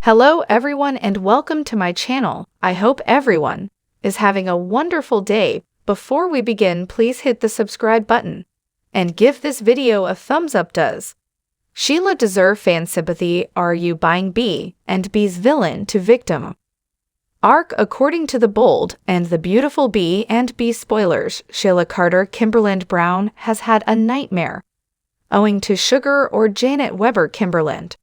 Hello everyone and welcome to my channel. I hope everyone is having a wonderful day. Before we begin, please hit the subscribe button and give this video a thumbs up. Does Sheila deserve fan sympathy? Are you buying B and B's villain to victim arc? According to The Bold and the Beautiful B and B spoilers, Sheila Carter Kimberland Brown has had a nightmare owing to Sugar or Janet Weber Kimberland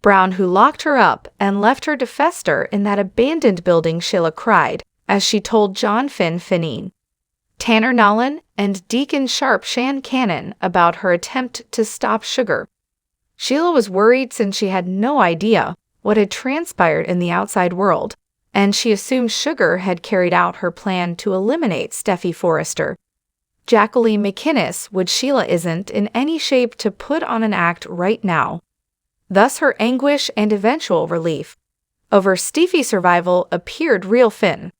Brown, who locked her up and left her to fester in that abandoned building. Sheila cried as she told John Finney, Tanner Nolan, and Deacon Sharp Shan Cannon about her attempt to stop Sugar. Sheila was worried since she had no idea what had transpired in the outside world, and she assumed Sugar had carried out her plan to eliminate Steffy Forrester. Jacqueline McInnes, which Sheila isn't in any shape to put on an act right now. Thus her anguish and eventual relief over Steffy's survival appeared real. Finn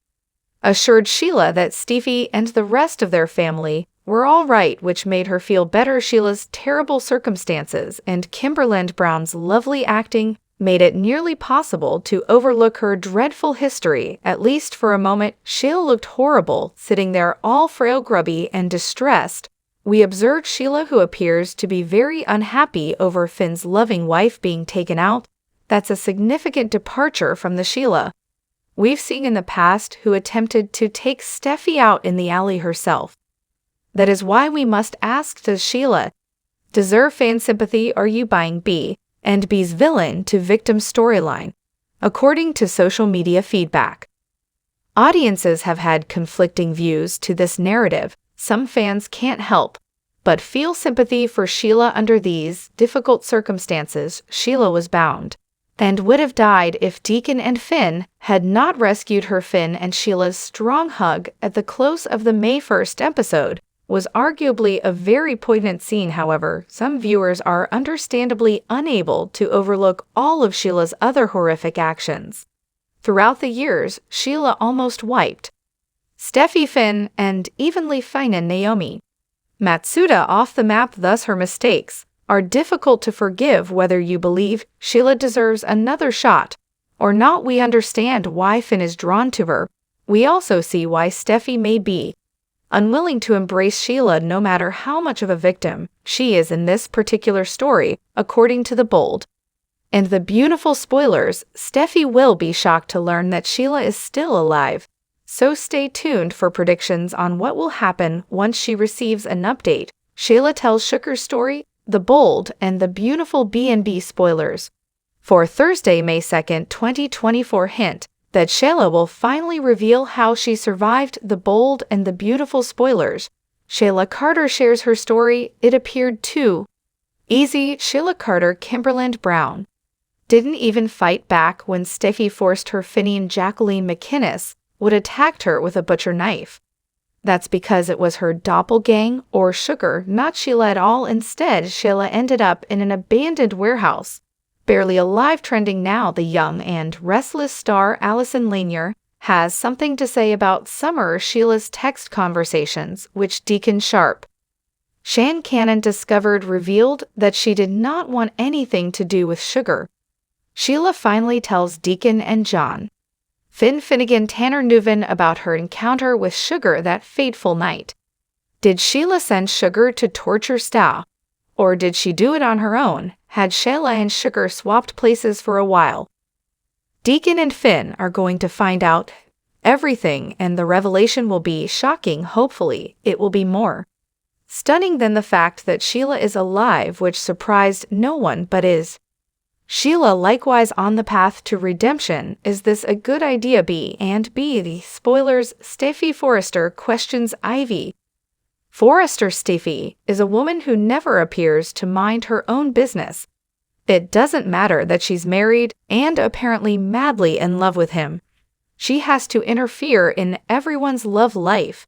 assured Sheila that Steffy and the rest of their family were all right, which made her feel better. Sheila's terrible circumstances and Kimberland Brown's lovely acting made it nearly possible to overlook her dreadful history, at least for a moment. Sheila looked horrible, sitting there all frail, grubby, and distressed. We observed Sheila, who appears to be very unhappy over Finn's loving wife being taken out. That's a significant departure from the Sheila we've seen in the past, who attempted to take Steffy out in the alley herself. That is why we must ask, does Sheila deserve fan sympathy? Are you buying B and B's villain to victim storyline? According to social media feedback, audiences have had conflicting views to this narrative. Some fans can't help but feel sympathy for Sheila under these difficult circumstances. Sheila was bound and would have died if Deacon and Finn had not rescued her. Finn and Sheila's strong hug at the close of the May 1st episode was arguably a very poignant scene. However, some viewers are understandably unable to overlook all of Sheila's other horrific actions. Throughout the years, Sheila almost wiped Steffy, Finn, and evenly Fine and Naomi Matsuda off the map. Thus her mistakes are difficult to forgive. Whether you believe Sheila deserves another shot or not, we understand why Finn is drawn to her. We also see why Steffy may be unwilling to embrace Sheila, no matter how much of a victim she is in this particular story. According to The Bold and the Beautiful spoilers, Steffy will be shocked to learn that Sheila is still alive. So stay tuned for predictions on what will happen once she receives an update. Sheila tells Sugar's story, The Bold and the Beautiful B&B spoilers for Thursday, May 2nd, 2024. Hint that Sheila will finally reveal how she survived. The Bold and the Beautiful spoilers. Sheila Carter shares her story. It appeared too easy. Sheila Carter Kimberland Brown didn't even fight back when Steffy forced her. Finney and Jacqueline McInnes would attacked her with a butcher knife. That's because it was her doppelgang or Sugar, not Sheila at all. Instead, Sheila ended up in an abandoned warehouse, barely alive. Trending now, the young and restless star Allison Lanier has something to say about Summer Sheila's text conversations, which Deacon Sharp Shan Cannon discovered revealed that she did not want anything to do with Sugar. Sheila finally tells Deacon and John Finnegan Tanner Newman about her encounter with Sugar that fateful night. Did Sheila send Sugar to torture Sta, or did she do it on her own? Had Sheila and Sugar swapped places for a while? Deacon and Finn are going to find out everything, and the revelation will be shocking. Hopefully, it will be more stunning than the fact that Sheila is alive, which surprised no one. But is Sheila likewise on the path to redemption? Is this a good idea? B and B the spoilers. Steffy Forrester questions Ivy. Forrester Steffy is a woman who never appears to mind her own business. It doesn't matter that she's married and apparently madly in love with him. She has to interfere in everyone's love life.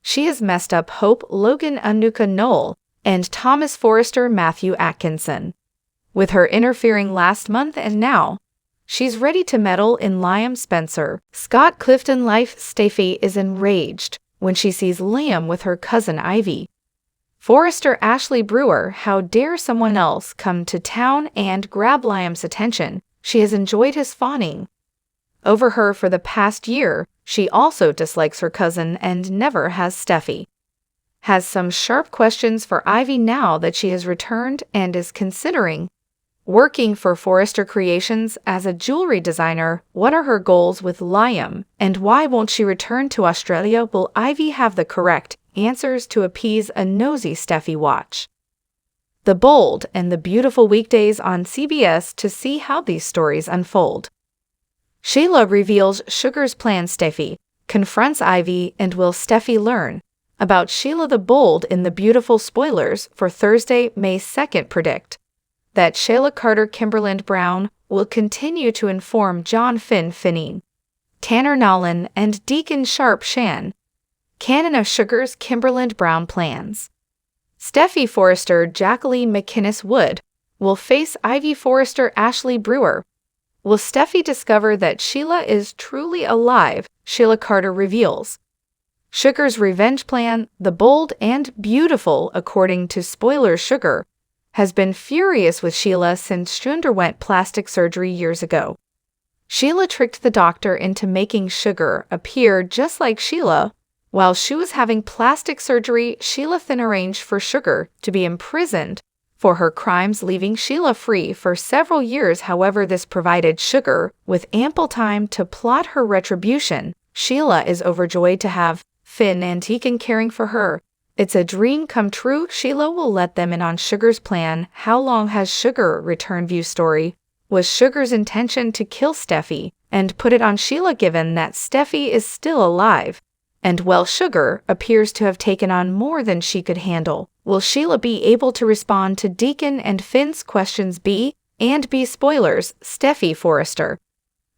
She has messed up Hope, Logan, Anuka Knoll, and Thomas Forrester Matthew Atkinson with her interfering last month, and now she's ready to meddle in Liam Spencer. Scott Clifton life. Steffy is enraged when she sees Liam with her cousin Ivy. Forrester Ashley Brewer, how dare someone else come to town and grab Liam's attention? she has enjoyed his fawning over her for the past year. She also dislikes her cousin and never has. Steffi has some sharp questions for Ivy now that she has returned and is considering working for Forrester Creations as a jewelry designer. What are her goals with Liam, and why won't she return to Australia? Will Ivy have the correct answers to appease a nosy Steffi? Watch The Bold and the Beautiful weekdays on CBS to see how these stories unfold. Sheila reveals Sugar's plan. Steffi confronts Ivy, and will Steffi learn about Sheila the Bold in the Beautiful? Spoilers for Thursday, May 2nd predict that Sheila Carter Kimberland Brown will continue to inform John Finney, Tanner Nolan, and Deacon Sharp Shan canon of Sugar's Kimberland Brown plans. Steffi Forrester Jacqueline McInnes Wood will face Ivy Forrester Ashley Brewer. Will Steffi discover that Sheila is truly alive? Sheila Carter reveals Sugar's revenge plan. The Bold and Beautiful. According to Spoilers, Sugar has been furious with Sheila since she underwent plastic surgery years ago. Sheila tricked the doctor into making Sugar appear just like Sheila. While she was having plastic surgery, Sheila Finn arranged for Sugar to be imprisoned for her crimes, leaving Sheila free for several years. However, this provided Sugar with ample time to plot her retribution. Sheila is overjoyed to have Finn and Deacon caring for her. It's a dream come true. Sheila will let them in on Sugar's plan. How long has Sugar returned? View story. Was Sugar's intention to kill Steffi and put it on Sheila, given that Steffi is still alive? And well, Sugar appears to have taken on more than she could handle. Will Sheila be able to respond to Deacon and Finn's questions? B. Spoilers. Steffi Forrester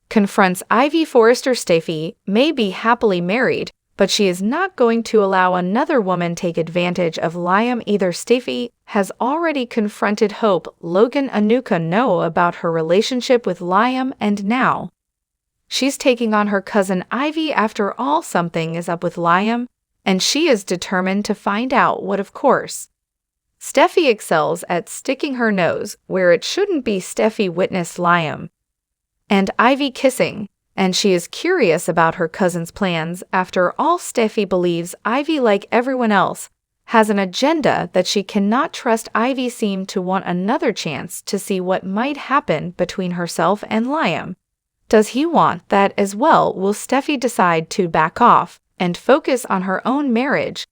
confronts Ivy Forrester. Steffi may be happily married, but she is not going to allow another woman take advantage of Liam either. Steffi has already confronted Hope Logan Anuka know about her relationship with Liam, and now she's taking on her cousin Ivy. After all, something is up with Liam, and she is determined to find out what. Of course, Steffi excels at sticking her nose where it shouldn't be. Steffi witnessed Liam and Ivy kissing, and she is curious about her cousin's plans. After all, Steffi believes Ivy, like everyone else, has an agenda that she cannot trust. Ivy seemed to want another chance to see what might happen between herself and Liam. Does he want that as well? Will Steffi decide to back off and focus on her own marriage,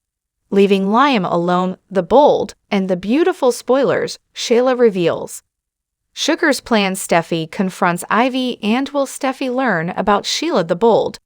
leaving Liam alone? The Bold and the Beautiful. Spoilers. Sheila reveals Sugar's plan. Steffi confronts Ivy, and will Steffi learn about Sheila the Bold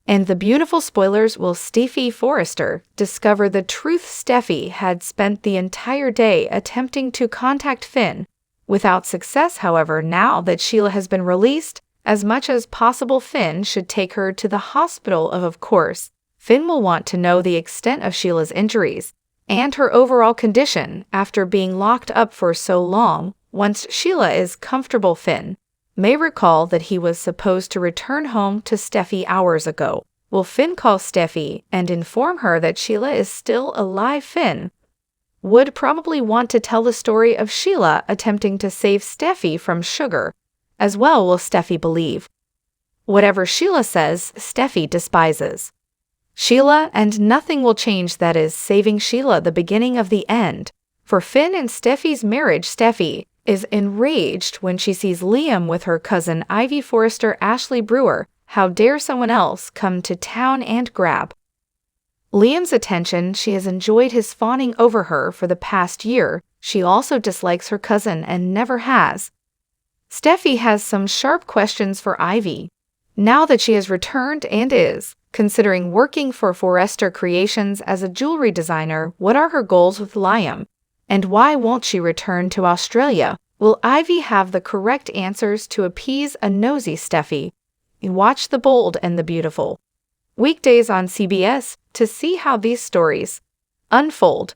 and the Beautiful? Spoilers. Will Steffi Forrester discover the truth? Steffi had spent the entire day attempting to contact Finn without success. However, now that Sheila has been released, as much as possible, Finn should take her to the hospital. Of course, Finn will want to know the extent of Sheila's injuries and her overall condition after being locked up for so long. Once Sheila is comfortable, Finn may recall that he was supposed to return home to Steffi hours ago. Will Finn call Steffi and inform her that Sheila is still alive? Finn would probably want to tell the story of Sheila attempting to save Steffi from Sugar as well. Will Steffi believe whatever Sheila says? Steffi despises Sheila, and nothing will change. That is saving Sheila the beginning of the end for Finn and Steffi's marriage. Steffi is enraged when she sees Liam with her cousin Ivy Forrester Ashley Brewer. How dare someone else come to town and grab Liam's attention? She has enjoyed his fawning over her for the past year. She also dislikes her cousin and never has. Steffi has some sharp questions for Ivy now that she has returned and is considering working for Forrester Creations as a jewelry designer. What are her goals with Liam, and why won't she return to Australia? Will Ivy have the correct answers to appease a nosy Steffi? Watch The Bold and the Beautiful weekdays on CBS to see how these stories unfold.